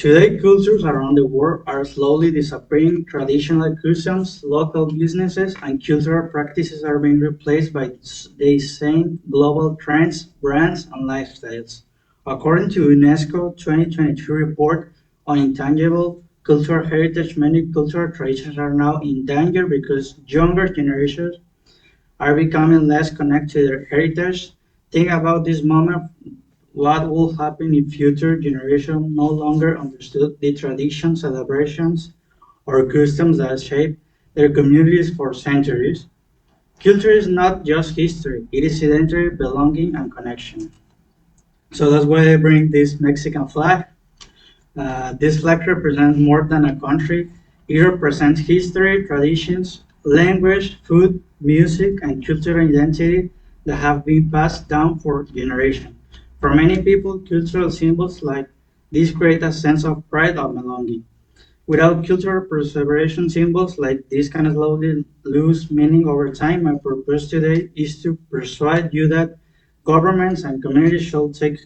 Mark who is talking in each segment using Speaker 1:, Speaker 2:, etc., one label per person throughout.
Speaker 1: Today, cultures around the world are slowly disappearing. Traditional customs, local businesses, and cultural practices are being replaced by the same global trends, brands, and lifestyles. According to UNESCO 2022 report on intangible cultural heritage, many cultural traditions are now in danger because younger generations are becoming less connected to their heritage. Think about this moment. What will happen if future generations no longer understood the traditions, celebrations, or customs that shaped their communities for centuries? Culture is not just history, it is identity, belonging, and connection. So that's why I bring this Mexican flag. This flag represents more than a country. It represents history, traditions, language, food, music, and cultural identity that have been passed down for generations. For many people, cultural symbols like this create a sense of pride or belonging. Without cultural preservation, symbols like this can slowly lose meaning over time. My purpose today is to persuade you that governments and communities should take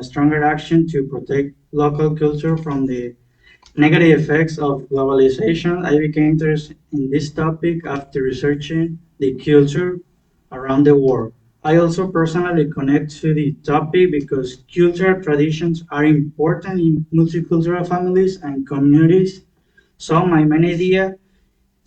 Speaker 1: stronger action to protect local culture from the negative effects of globalization. I became interested in this topic after researching the culture around the world. I also personally connect to the topic because cultural traditions are important in multicultural families and communities. So my main idea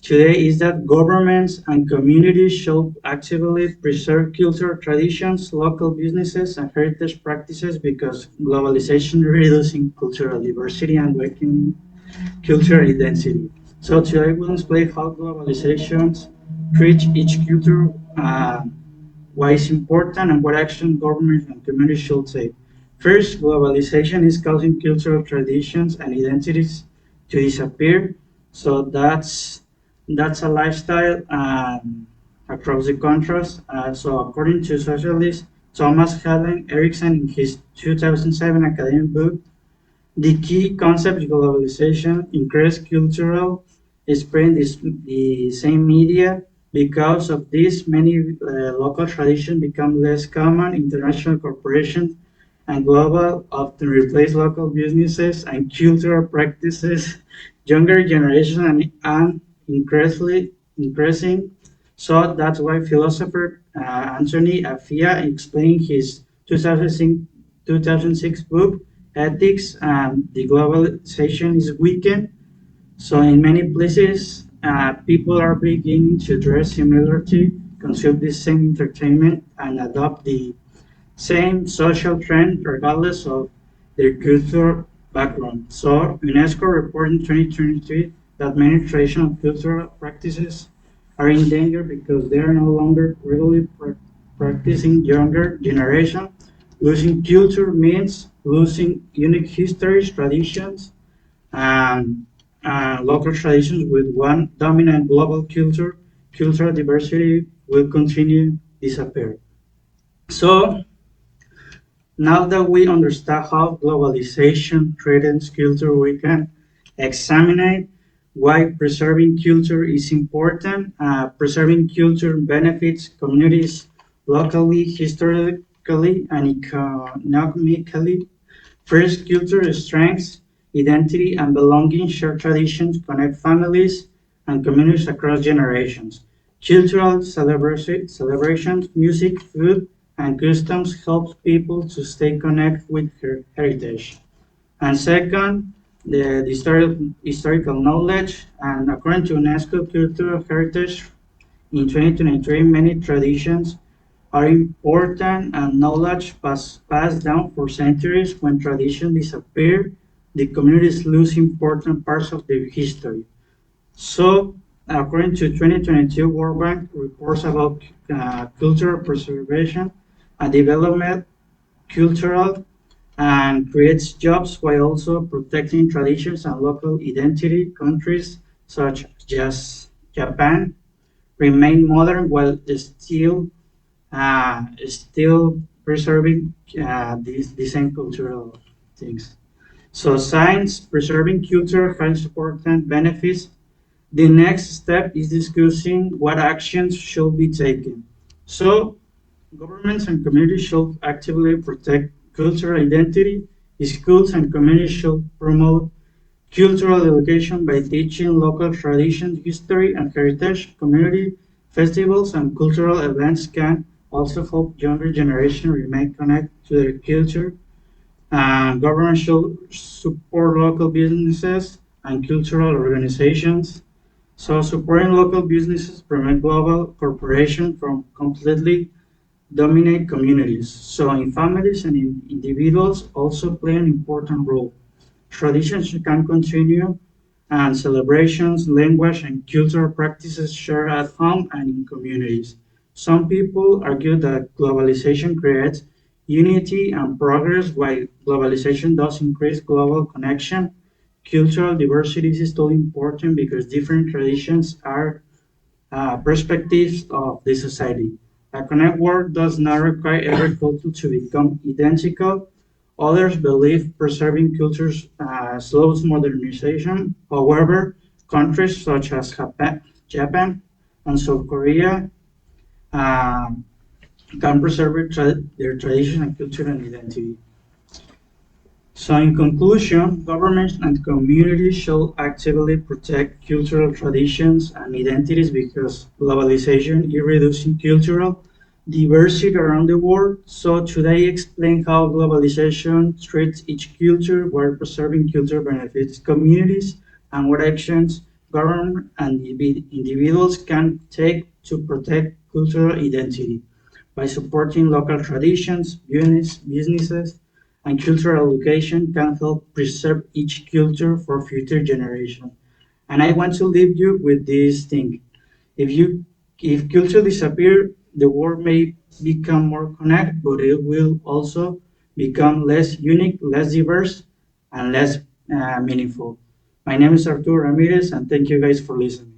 Speaker 1: today is that governments and communities should actively preserve cultural traditions, local businesses, and heritage practices because globalization is reducing cultural diversity and weakening cultural identity. So today we'll explain how globalization treats each culture, why it's important, and what action governments and communities should take. First, globalization is causing cultural traditions and identities to disappear. So that's a lifestyle across the countries. So according to socialist Thomas Helen Erickson in his 2007 academic book, the key concept is globalization, increased cultural spread the same media. Because of this, many local traditions become less common. International corporations and global often replace local businesses and cultural practices. Younger generation and increasing. So that's why philosopher Anthony Afia explained his 2006 book ethics and the globalization is weakened. So in many places, people are beginning to dress similarly, consume the same entertainment, and adopt the same social trend regardless of their cultural background. So UNESCO reported in 2023 that many traditional cultural practices are in danger because they are no longer regularly practicing younger generation. Losing culture means losing unique histories, traditions, and local traditions with one dominant global culture. Cultural diversity will continue disappear. So now that we understand how globalization threatens culture, we can examine why preserving culture is important. Preserving culture benefits communities locally, historically, and economically. First, culture strengths, identity, and belonging. Shared traditions connect families and communities across generations. Cultural celebrations, music, food, and customs help people to stay connected with their heritage. And second, the historical knowledge. And according to UNESCO Cultural Heritage in 2023, many traditions are important and knowledge passed down for centuries. When tradition disappear, the communities lose important parts of their history. So, according to 2022 World Bank reports about cultural preservation and development, cultural and creates jobs while also protecting traditions and local identity. Countries such as Japan remain modern while still preserving the same cultural things. So science preserving culture has important benefits. The next step is discussing what actions should be taken. So governments and communities should actively protect cultural identity. Schools and communities should promote cultural education by teaching local traditions, history, and heritage. Community festivals and cultural events can also help younger generation remain connected to their culture. Government should support local businesses and cultural organizations. So supporting local businesses prevent global corporations from completely dominate communities. So in families and in individuals also play an important role. Traditions can continue and celebrations, language, and cultural practices shared at home and in communities. Some people argue that globalization creates unity and progress, while globalization does increase global connection. Cultural diversity is still important because different traditions are perspectives of the society. A connect world does not require every culture to become identical. Others believe preserving cultures slows modernization. However, countries such as Japan and South Korea um, can preserve their tradition and culture and identity. So, in conclusion, governments and communities should actively protect cultural traditions and identities because globalization is reducing cultural diversity around the world. So, today, explain how globalization treats each culture while preserving culture benefits communities and what actions government and individuals can take to protect cultural identity by supporting local traditions, businesses, and cultural education can help preserve each culture for future generations. And I want to leave you with this thing. If you if culture disappear, the world may become more connected, but it will also become less unique, less diverse, and less meaningful. My name is Arturo Ramirez, and thank you guys for listening.